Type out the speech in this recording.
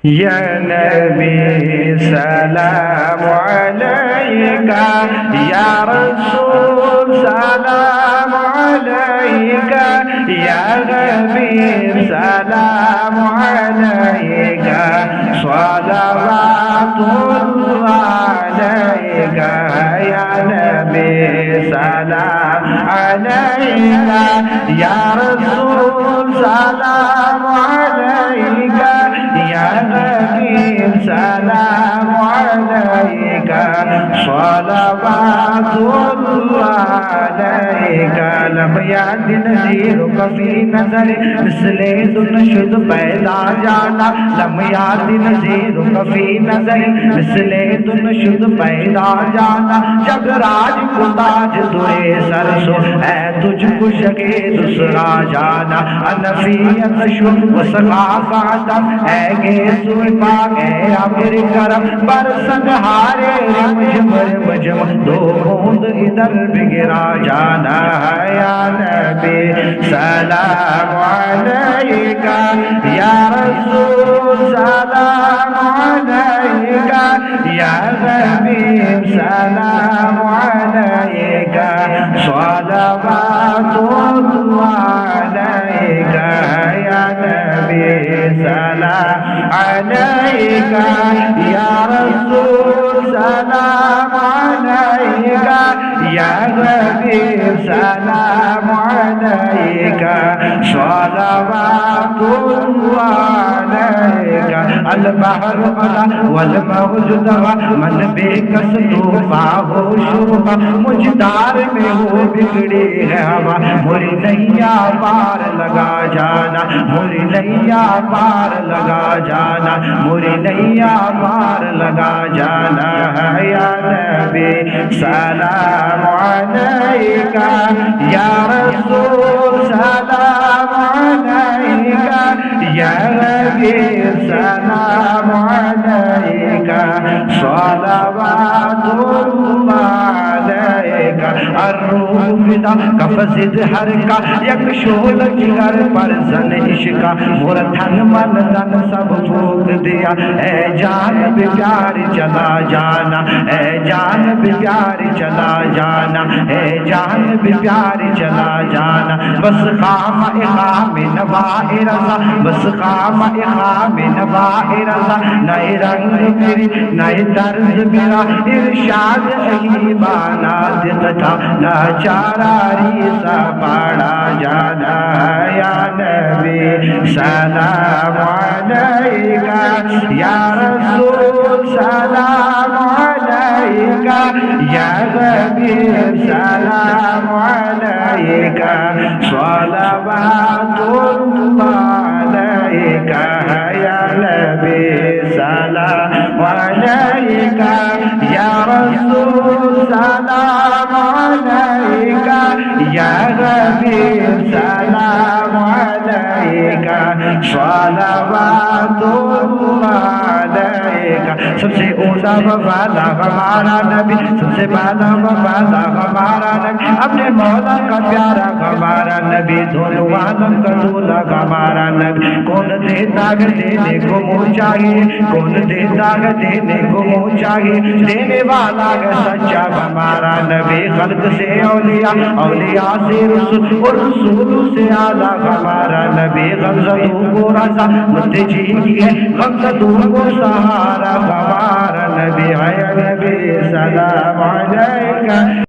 या नबी सलाम अलैका, या रसूल सलाम अलैका, या हबीब सलाम अलैका, सलावतुल्लाह अलैका, या नबी सलाम अलैका, या रसूल सलाम अलैका, या हबीब सलाम अलैका, सलावतुल्लाह अलैका। लम याति नज़ीरुका फ़ी नज़री मिस्ले दुनशुद पैदा जाना, लम याति नज़ीरुका फ़ी नज़री मिस्ले दुनशुद पैदा जाना। जग राज को ताज दुए सरसो है तुझको शगे दूसरा जाना। अनफियत शुभ सखाफत है गे सुपा है आमिर करम बरसत हारे मजम दो बूंद इधर भी गिरा जाना। या नबी सलाम अलैका, या रसूल सलाम अलैका, या हबीब सलाम अलैका, सलावतुल्लाह अलैका, या नबी सलाम अलैका, या रसूल सलाम अलैका, या हबीब सलाम अलैका, सलावतुल्लाह अलैका। अल बहर अला वल मौज दवा मन बेकस तूफा हो शुरुआ, मुझदार में हो बिगड़ी है हवा, मोरी नैया पार लगा जाना, मोरी नैया पार लगा जाना, मोरी नैया पार लगा जाना। या नबी सलाम अलैका, या रसूल सलाम अलैका, या हबीब सलाम अलैका, सलावतुल्लाह अलैका। अर्रूह फिदा कफ़ज़िद हर का यक शोल जिगर पर जन इश्का, मोर धन मन धन सब फूक दिया। ए जान भी प्यार चला जाना, ए जान भी प्यार चला जाना, ए जान भी प्यार चला जाना। बस खाम इखाम नवाए रज़ा, बस खाम इखाम नवाए रज़ा, नए रंग मेरी नए तर्ज मेरा इरशाद ही बाना दिखता नाचारी सा पाड़ा जाना। या नबी सलाम अलैका, या रसूल सलाम अलैका, या हबीब सलाम अलैका, सलावतुल्लाह अलैका, या नबी सलाम अलैका, या रसूल सलाम अलैका, या हबीब सलाम अलैका, सलावतुल्लाह अलैका। सबसे ऊंचा वाला हमारा नबी, सबसे बाला वाला हमारा नबी, अपने मौला का प्यारा हमारा नबी, दोनों आलम का दूल्हा हमारा नबी। कौन देता है देने को मुँह चाहिए, कौन देता है देने को मुँह चाहिए, देने वाला है सच्चा हमारा नबी। खल्क से औलिया, औलिया से रसूल और रसूल से आला हमारा नबी। गमज़दों को रज़ा मुद्दे जी की है, गमज़दों को सहारा हमारा नबी है। नबी सलाम अलैका।